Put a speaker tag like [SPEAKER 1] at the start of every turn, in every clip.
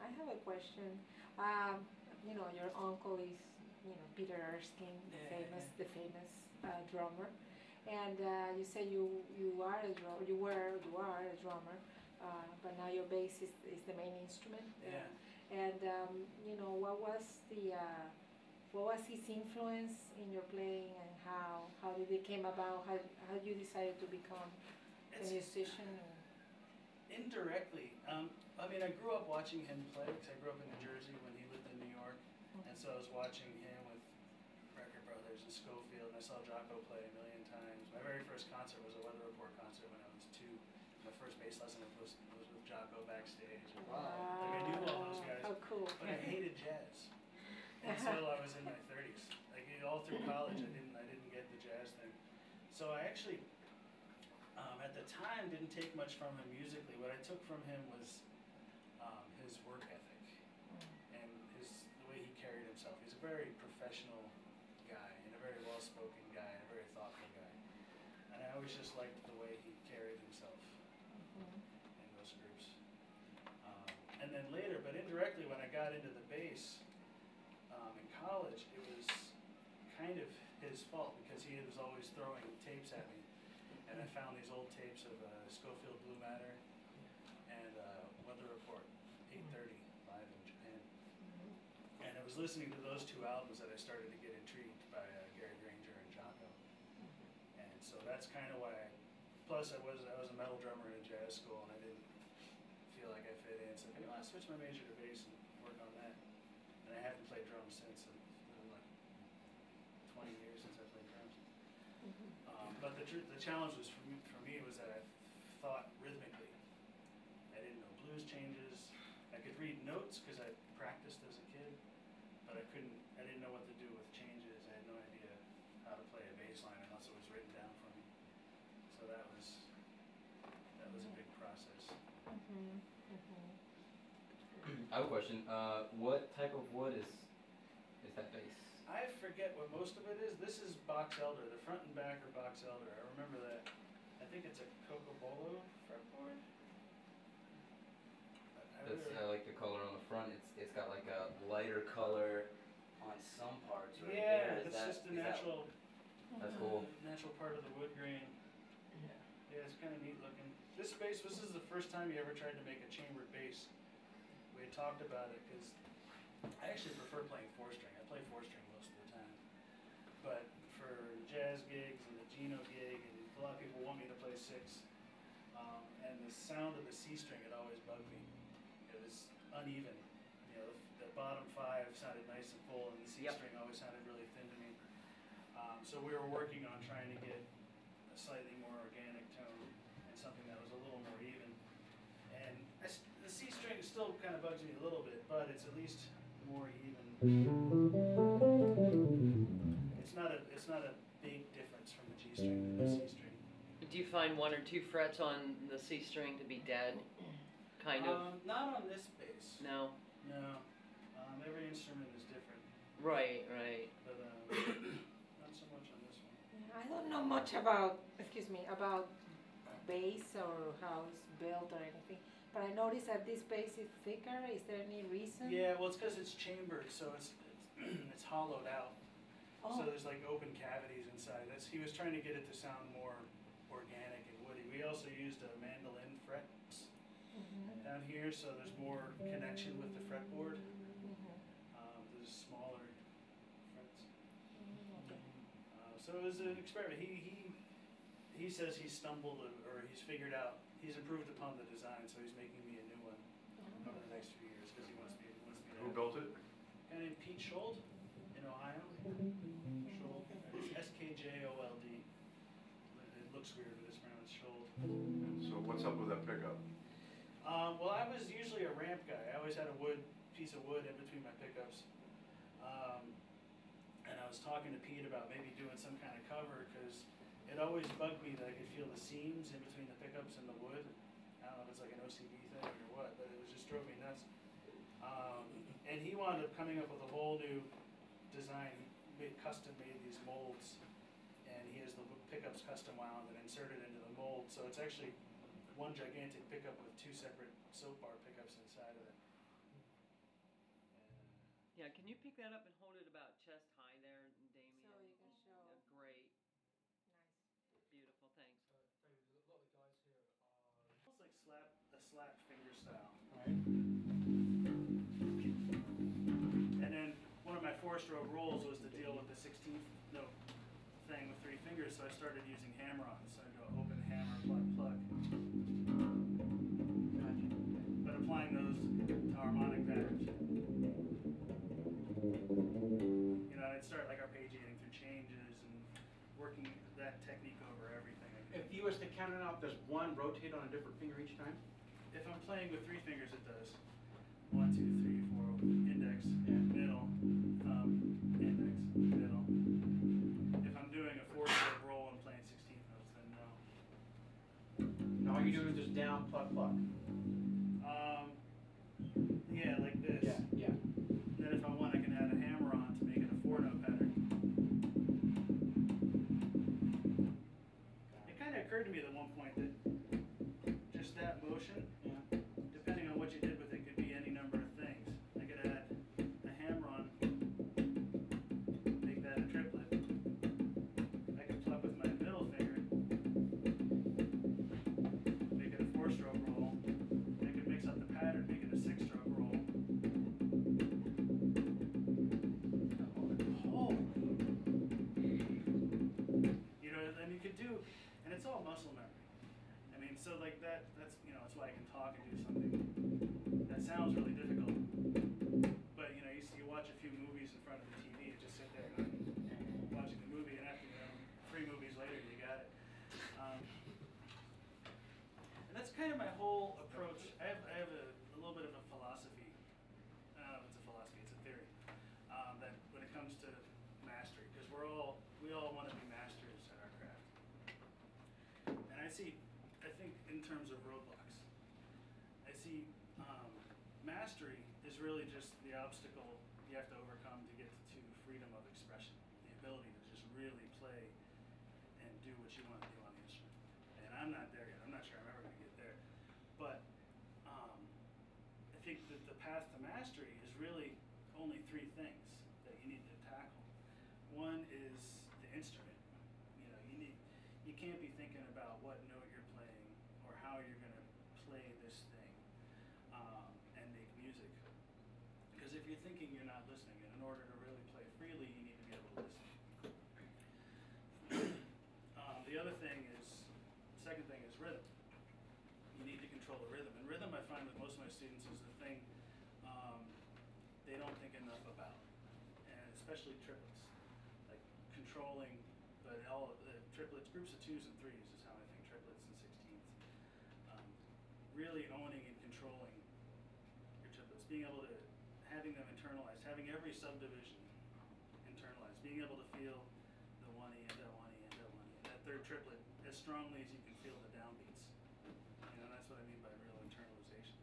[SPEAKER 1] I have a question. You know, your uncle is, you know, Peter Erskine, the famous drummer, and you say you are a drummer, you are a drummer, but now your bass is the main instrument.
[SPEAKER 2] Yeah.
[SPEAKER 1] And you know, what was his influence in your playing, and how did it came about? How you decided to become a musician?
[SPEAKER 2] Indirectly. I mean, I grew up watching him play because I grew up in New Jersey when he lived in New York, and so I was watching him with Record Brothers and Schofield, and I saw Jocko play a million times. My very first concert was a Weather Report concert when I was 2. My first bass lesson was with Jocko backstage.
[SPEAKER 1] Wow.
[SPEAKER 2] Like, I knew all those guys.
[SPEAKER 1] How cool.
[SPEAKER 2] But I hated jazz until I was in my 30s. Like all through college, I didn't get the jazz thing. So I actually, at the time, didn't take much from him musically. What I took from him was his work ethic and the way he carried himself. He's a very professional guy and a very well-spoken guy and a very thoughtful guy. And I always just liked the way he carried himself in those groups. And then later, but indirectly, when I got into the bass in college, it was kind of his fault because he was always throwing tapes at me. And I found these old tapes of Schofield Blue Matter and Weather Report 830 live in Japan. And it was listening to those two albums that I started to get intrigued by Gary Granger and Jocko. And so that's kind of why plus I was a metal drummer in a jazz school and I didn't feel like I fit in. So I switched my major to bass and work on that. And I haven't played drums since. It's been like 20 years since I played drums. But the challenge was for me was that I thought rhythmically. I didn't know blues changes. I could read notes because I practiced as a kid, but I didn't know what to do with changes. I had no idea how to play a bass line unless it was written down for me. So that was a big process.
[SPEAKER 3] I have a question. What type of wood is that bass?
[SPEAKER 2] I forget what most of it is. This is box elder. The front and back are box elder. I remember that. I think it's a Cocobolo fretboard.
[SPEAKER 3] That's like the color on the front. It's got like a lighter color on some parts. Right
[SPEAKER 2] Yeah,
[SPEAKER 3] there.
[SPEAKER 2] it's just a natural.
[SPEAKER 3] That's cool.
[SPEAKER 2] Natural part of the wood grain. Yeah, it's kind of neat looking. This bass. This is the first time you ever tried to make a chambered bass. We had talked about it because I actually prefer playing 4-string. I play 4-string most of the time. But for jazz gigs and the Gino gig, and a lot of people want me to play 6. And the sound of the C string had always bugged me. It was uneven. You know, the bottom 5 sounded nice and full, and the C string always sounded really thin to me. So we were working on trying to get a slightly more organic tone and something that was a little more even. And the C string still kind of bugs me a little bit, but it's at least more even. It's not a big difference from the G string to the C string.
[SPEAKER 4] Do you find 1 or 2 frets on the C string to be dead? Kind of.
[SPEAKER 2] Not on this bass.
[SPEAKER 4] No.
[SPEAKER 2] No. Every instrument is different.
[SPEAKER 4] Right, right.
[SPEAKER 2] But not so much on this one.
[SPEAKER 1] Yeah, I don't know much about bass or how it's built or anything, but I noticed that this bass is thicker. Is there any reason?
[SPEAKER 2] Yeah, well, it's because it's chambered, so it's hollowed out.
[SPEAKER 1] Oh.
[SPEAKER 2] So there's like open cavities inside. He was trying to get it to sound more organic and woody. We also used a mandolin frets down here, so there's more connection with the fretboard. There's smaller frets. So it was an experiment. He says he's stumbled or he's figured out, he's improved upon the design, so he's making me a new one over the next few years because he wants me to.
[SPEAKER 5] Who built it?
[SPEAKER 2] A guy named Pete Schold in Ohio. Schold. It's S-K-J-O-L-D. It looks weird, but it's pronounced Schold.
[SPEAKER 5] So what's up with that pickup?
[SPEAKER 2] Well, I was usually a ramp guy. I always had a piece of wood in between my pickups. And I was talking to Pete about maybe doing some kind of cover because it always bugged me that I could feel the seams in between the pickups and the wood. I don't know if it's like an OCD thing or what, but it just drove me nuts. And he wound up coming up with a whole new design. He custom made these molds, and he has the pickups custom wound and inserted into the mold. So it's actually one gigantic pickup with 2 separate soap bar pickups inside of it.
[SPEAKER 4] Yeah, can you pick that up and hold it about chest high there, Damian?
[SPEAKER 1] So you can show.
[SPEAKER 4] Great,
[SPEAKER 1] Nice.
[SPEAKER 4] beautiful, thanks.
[SPEAKER 6] A lot of the guys here are.
[SPEAKER 2] Almost like a slap finger style.
[SPEAKER 6] Right.
[SPEAKER 2] And then one of my 4-stroke rolls was to deal with the 16th note thing with 3 fingers, so I started using hammer-ons. So I go open, hammer, plug, plug.
[SPEAKER 6] Gotcha.
[SPEAKER 2] But applying those to harmonic patterns. You know, I'd start like arpeggiating through changes and working that technique over everything.
[SPEAKER 7] If you was to count it out, does one rotate on a different finger each time?
[SPEAKER 2] If I'm playing with 3 fingers, it does. 1, 2, 3, 4, index, middle, thumb, index, middle. If I'm doing a 4-stroke roll and playing 16th notes, then no.
[SPEAKER 7] No, all you're doing is just down, pluck, pluck.
[SPEAKER 2] Yeah, like this.
[SPEAKER 7] Yeah.
[SPEAKER 2] Then if I want, I can add a hammer on to make it a 4-note pattern. It kind of occurred to me at one point that just that motion,
[SPEAKER 7] Yeah.
[SPEAKER 2] depending on what you did with it, could be any number of things. I could add a hammer on, make that a triplet. I could pluck with my middle finger, make it a 4-stroke roll. I could mix up the pattern, make it a 6-stroke roll. You know, and you could do, and it's all muscle memory. I mean, so like that's, you know, that's why I can talk and do something that sounds really difficult. But, you know, you watch a few movies in front of the TV and just sit there and watching the movie, and after, you know, 3 movies later, you got it. And that's kind of my whole approach. I have a little bit of a philosophy. I don't know if it's a philosophy, it's a theory. That when it comes to mastery, because we all want to be masters at our craft. And I think in terms of roadblocks, I see mastery is really just the obstacle you have to overcome to get to freedom of expression, the ability to just really play and do what you want to do on the instrument. And I'm not there yet. I'm not sure I'm ever going to get there. But I think that the path to mastery is really only 3 things that you need to tackle. One is the instrument. You know, you can't be thinking about what note you're playing or how you're going to play this thing and make music. Because if you're thinking, you're not listening. And in order to really play freely, you need to be able to listen. The other thing is, second thing is rhythm. You need to control the rhythm. And rhythm, I find with most of my students, is the thing they don't think enough about. And especially triplets. Like controlling, but all of the triplets, groups of 2s and 3s is how I think triplets and 16ths. Really owning and controlling your triplets. Being able to, having them internalized, having every subdivision internalized. Being able to feel the 1E and that 1E and that 1E. That 3rd triplet as strongly as you can feel the downbeats. You know, that's what I mean by real internalization.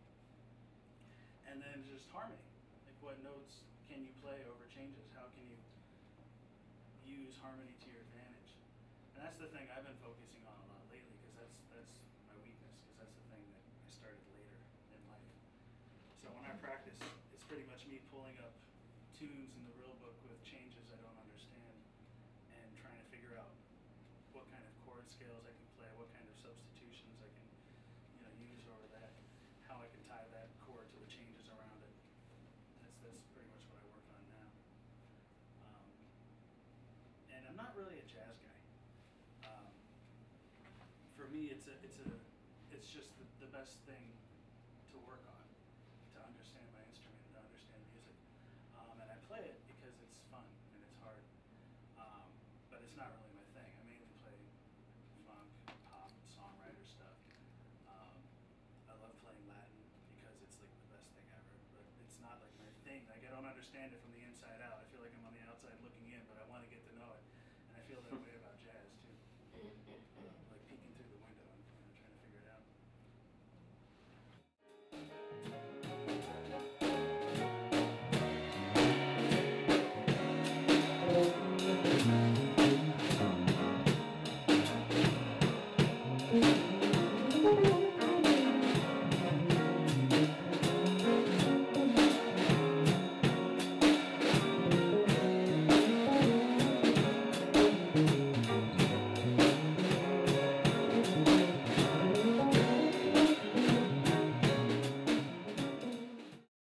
[SPEAKER 2] And then just harmony. Like what notes can you play over changes? How can you use harmony to your advantage? And that's the thing I've been focusing on a lot lately, because that's my weakness, because that's the thing that I started later in life. So when I practice, it's pretty much me pulling up tunes in the real book with changes I don't understand and trying to figure out what kind of chord scales I can play, what kind of substitutions I can, you know, use over that, how I can tie that chord to the changes around it. That's pretty much what I work on now. And I'm not really a jazz guy. For me, it's just the best thing to work on, to understand my instrument, to understand music. And I play it because it's fun and it's hard, but it's not really my thing. I mainly play funk, pop, songwriter stuff. I love playing Latin because it's like the best thing ever, but it's not like my thing. Like I don't understand it from the inside out. I feel like I'm on the outside looking in, but I want to get to know it. And I feel that way